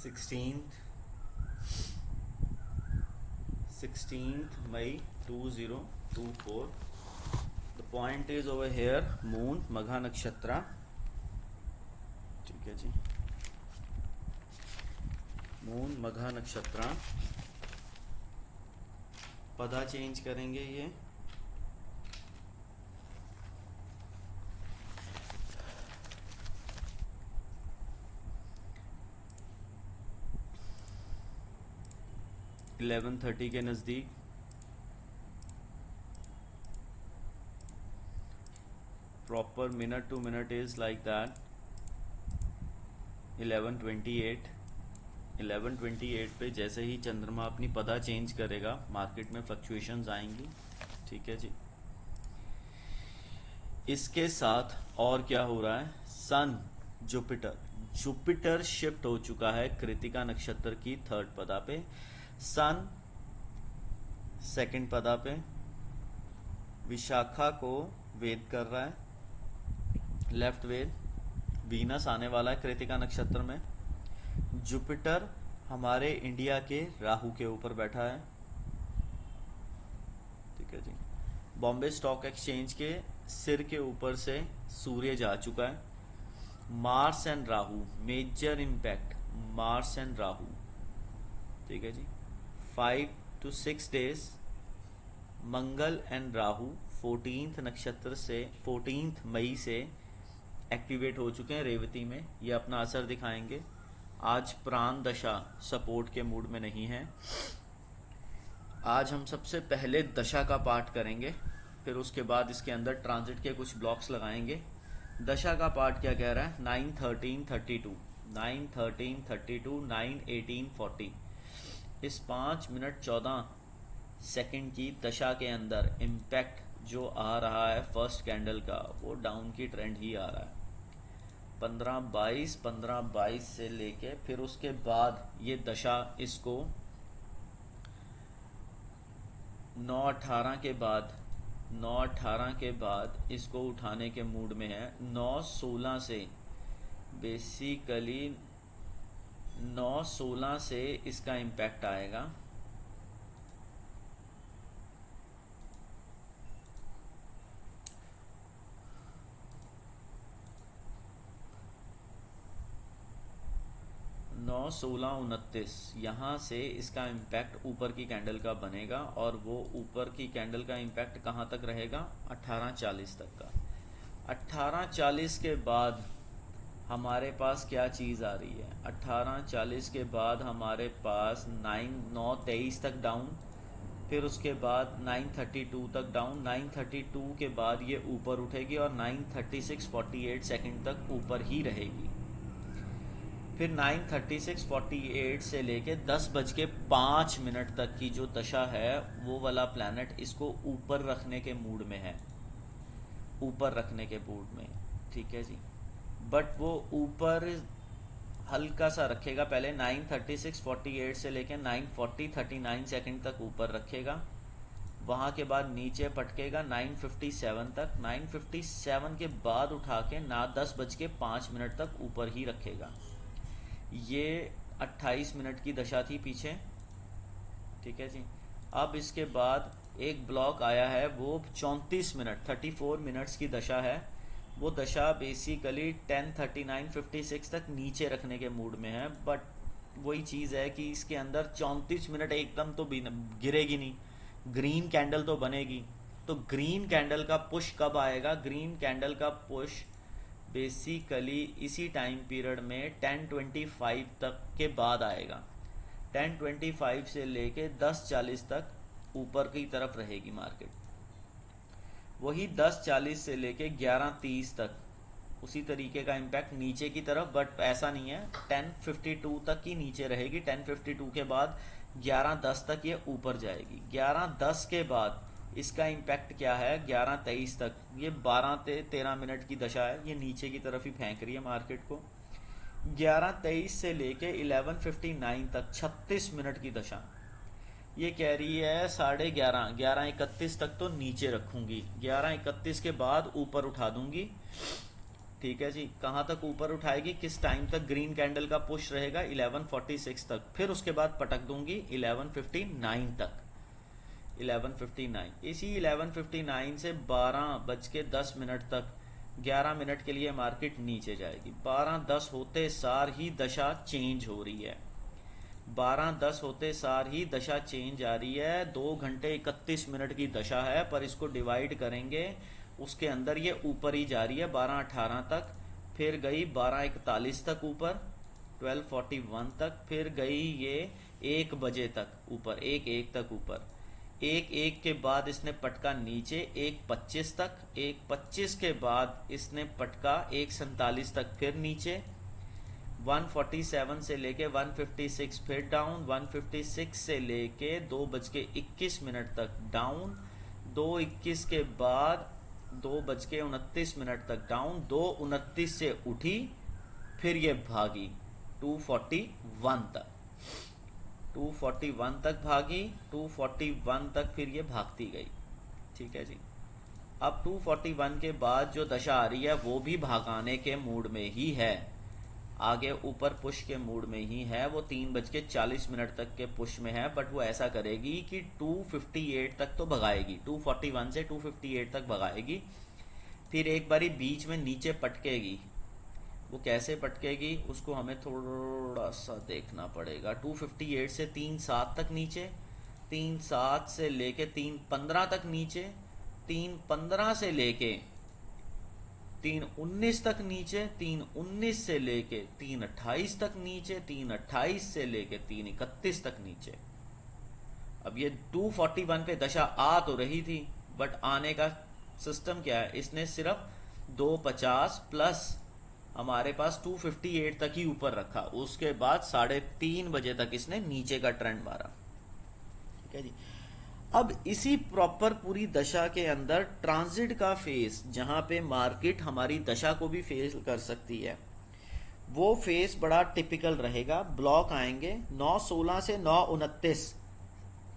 16th May 2024. The point is over here, moon Magha Nakshatra. ठीक है जी, moon मघा नक्षत्र. पदा चेंज करेंगे ये 11:30 के नज़दीक. Proper minute to minute is like that 11:28. 11:28 पे जैसे ही चंद्रमा अपनी पदा चेंज करेगा मार्केट में फ्लक्चुएशंस आएंगी. ठीक है जी. इसके साथ और क्या हो रहा है, सन जुपिटर शिफ्ट हो चुका है कृतिका नक्षत्र की थर्ड पदा पे. सन सेकंड पदा पे विशाखा को वेद कर रहा है, लेफ्ट वेद. वीनस आने वाला है कृतिका नक्षत्र में. जुपिटर हमारे इंडिया के राहु के ऊपर बैठा है. ठीक है जी. बॉम्बे स्टॉक एक्सचेंज के सिर के ऊपर से सूर्य जा चुका है. Mars and Rahu, major impact Mars and Rahu. ठीक है जी. 5 to 6 days Mangal and Rahu 14th नक्षत्र से 14th मई से एक्टिवेट हो चुके हैं रेवती में. ये अपना असर दिखाएंगे. आज प्राण दशा सपोर्ट के मूड में नहीं है. आज हम सबसे पहले दशा का पार्ट करेंगे, फिर उसके बाद इसके अंदर ट्रांजिट के कुछ ब्लॉक्स लगाएंगे. दशा का पार्ट क्या कह रहा है, 9:13:32, 9:13:32, 9:18:40. इस 5 मिनट 14 सेकंड की दशा के अंदर इम्पैक्ट जो आ रहा है फर्स्ट कैंडल का, वो डाउन की ट्रेंड ही आ रहा है. 15-22 से लेके फिर उसके बाद ये दशा इसको 9:18 के बाद इसको उठाने के मूड में है. 9:16 से बेसिकली 9:16 से इसका इम्पैक्ट आएगा. नौ 16-29 यहाँ से इसका इम्पैक्ट ऊपर की कैंडल का बनेगा, और वो ऊपर की कैंडल का इम्पैक्ट कहाँ तक रहेगा, 18:40 तक का. 18:40 के बाद हमारे पास क्या चीज़ आ रही है, 18:40 के बाद हमारे पास 9:23 तक डाउन, फिर उसके बाद 9:32 तक डाउन. 9:32 के बाद ये ऊपर उठेगी और 9:36:48 सेकंड तक ऊपर ही रहेगी. फिर 9:36:48 से लेके 10:05 तक की जो दशा है, वो वाला प्लैनेट इसको ऊपर रखने के मूड में है, ऊपर रखने के मूड में. ठीक है जी. बट वो ऊपर हल्का सा रखेगा. पहले 9:36:48 से लेके 9:40:39 सेकंड तक ऊपर रखेगा. वहाँ के बाद नीचे पटकेगा 9:57 तक. 9:57 के बाद उठा के 10:05 तक ऊपर ही रखेगा. ये 28 मिनट की दशा थी पीछे. ठीक है जी. अब इसके बाद एक ब्लॉक आया है, वो 34 मिनट 34 मिनट्स की दशा है. वो दशा बेसिकली 10:39:56 तक नीचे रखने के मूड में है. बट वही चीज़ है कि इसके अंदर 34 मिनट एकदम तो गिरेगी नहीं, ग्रीन कैंडल तो बनेगी. तो ग्रीन कैंडल का पुश कब आएगा, ग्रीन कैंडल का पुश बेसिकली इसी टाइम पीरियड में 10:25 तक के बाद आएगा. 10:25 से लेके 10:40 तक ऊपर की तरफ रहेगी मार्केट. वही 10:40 से लेके 11:30 तक उसी तरीके का इम्पैक्ट नीचे की तरफ, बट ऐसा नहीं है. 10:52 तक ही नीचे रहेगी. 10:52 के बाद 11:10 तक ये ऊपर जाएगी. 11:10 के बाद इसका इम्पैक्ट क्या है, 11:23 तक. ये 12-13 मिनट की दशा है, ये नीचे की तरफ ही फेंक रही है मार्केट को. 11:23 से लेके 11:59 तक 36 मिनट की दशा. ये कह रही है 11:30, 11:31 तक तो नीचे रखूंगी, 11:31 के बाद ऊपर उठा दूंगी. ठीक है जी, कहाँ तक ऊपर उठाएगी, किस टाइम तक ग्रीन कैंडल का पुश रहेगा, 11:46 तक, फिर उसके बाद पटक दूंगी 11:59 तक, 11:59। इसी 11:59 से 12:10 तक 11 मिनट के लिए मार्केट नीचे जाएगी। 12:10 होते सार ही दशा चेंज हो रही है, 12:10 होते सार ही दशा चेंज आ रही है। 2 घंटे 31 मिनट की दशा है, पर इसको डिवाइड करेंगे, उसके अंदर ये ऊपर ही जा रही है 12:18 तक, फिर गई 12:41 तक ऊपर, 12:41 तक, फिर गई ये 1 बजे तक ऊपर, 1:01 तक ऊपर, 1:01 के बाद इसने पटका नीचे 1:25 तक, 1:25 के बाद इसने पटका 1:47 तक फिर नीचे, 1:47 से लेके 1:56 फिर डाउन, 1:56 से लेके 2:21 तक डाउन, 2:21 के बाद 2:29 तक डाउन, 2:29 से उठी, फिर ये भागी 241 तक, 241 तक भागी, 241 तक फिर ये भागती गई। ठीक है जी, अब 241 के बाद जो दशा आ रही है वो भी भागाने के मूड में ही है, आगे ऊपर पुश के मूड में ही है, वो 3:40 तक के पुश में है, बट वो ऐसा करेगी कि 258 तक तो भगाएगी, 241 से 258 तक भगाएगी, फिर एक बारी बीच में नीचे पटकेगी। वो कैसे पटकेगी उसको हमें थोड़ा सा देखना पड़ेगा। 258 से 3:07 तक नीचे, 3:07 से लेके 3:15 तक नीचे, 3:15 से लेके 3:19 तक नीचे, 3:19 से लेके 3:28 तक नीचे, 3:28 से लेके 3:31 तक नीचे। अब ये 241 पे दशा आ तो रही थी, बट आने का सिस्टम क्या है, इसने सिर्फ 250 प्लस हमारे पास 258 तक ही ऊपर रखा, उसके बाद 3:30 बजे तक इसने नीचे का ट्रेंड मारा। ठीक है जी, अब इसी प्रॉपर पूरी दशा के अंदर ट्रांजिट का फेस, जहां पे मार्केट हमारी दशा को भी फेस कर सकती है, वो फेस बड़ा टिपिकल रहेगा। ब्लॉक आएंगे 9:16 से 9:29,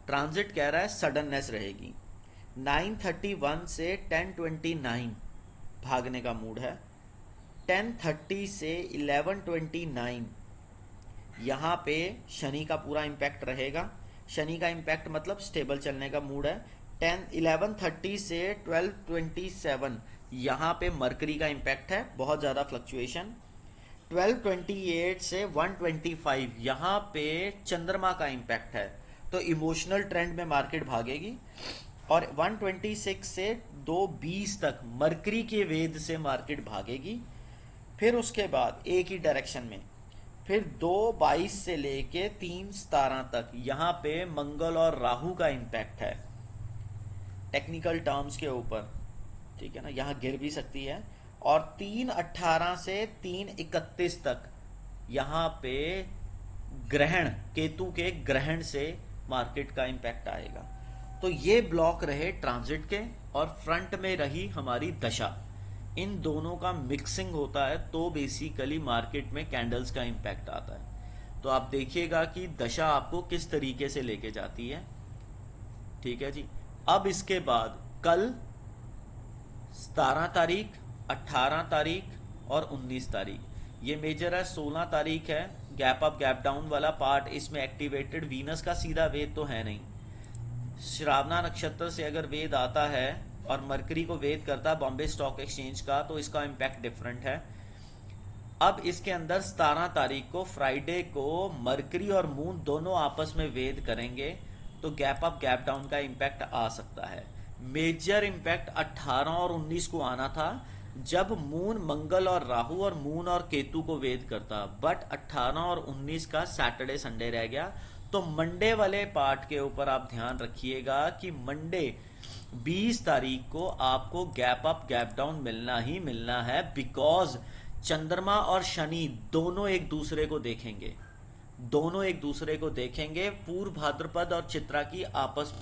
ट्रांजिट कह रहा है सडननेस रहेगी। 9:31 से 10:29 भागने का मूड है, 10:30 से 11:29 यहाँ पे शनि का पूरा इम्पैक्ट रहेगा। शनि का इम्पैक्ट मतलब स्टेबल चलने का मूड है। 11:30 से 12:27 यहाँ पे मरकरी का इम्पैक्ट है, बहुत ज़्यादा फ्लक्चुएशन। 12:28 से 1:25 यहाँ पे चंद्रमा का इम्पैक्ट है, तो इमोशनल ट्रेंड में मार्केट भागेगी। और 1:26 से 2:20 तक मरकरी के वेद से मार्केट भागेगी। फिर उसके बाद एक ही डायरेक्शन में, फिर 2:22 से लेके 3:17 तक यहाँ पे मंगल और राहु का इम्पैक्ट है टेक्निकल टर्म्स के ऊपर, ठीक है ना, यहाँ गिर भी सकती है। और 3:18 से 3:31 तक यहाँ पे ग्रहण, केतु के ग्रहण से मार्केट का इम्पैक्ट आएगा। तो ये ब्लॉक रहे ट्रांजिट के, और फ्रंट में रही हमारी दशा। इन दोनों का मिक्सिंग होता है तो बेसिकली मार्केट में कैंडल्स का इम्पैक्ट आता है। तो आप देखिएगा कि दशा आपको किस तरीके से लेके जाती है। ठीक है जी, अब इसके बाद कल 17 तारीख, 18 तारीख और 19 तारीख ये मेजर है। 16 तारीख है गैप अप गैप डाउन वाला पार्ट, इसमें एक्टिवेटेड वीनस का सीधा वेद तो है नहीं। श्रावणा नक्षत्र से अगर वेद आता है और मरकरी को वेद करता है बॉम्बे स्टॉक एक्सचेंज का, तो इसका इम्पैक्ट डिफरेंट है। अब इसके अंदर 17 तारीख को फ्राइडे को मरकरी और मून दोनों आपस में वेद करेंगे, तो गैप अप गैप डाउन का इम्पैक्ट आ सकता है। मेजर इम्पैक्ट 18 और 19 को आना था, जब मून मंगल और राहु और मून और केतु को वेद करता, बट 18 और 19 का सैटरडे संडे रह गया। तो मंडे वाले पार्ट के ऊपर आप ध्यान रखिएगा कि मंडे 20 तारीख को आपको गैप अप गैप डाउन मिलना ही मिलना है, बिकॉज चंद्रमा और शनि दोनों एक दूसरे को देखेंगे, दोनों एक दूसरे को देखेंगे। पूर्व भाद्रपद और चित्रा की आपस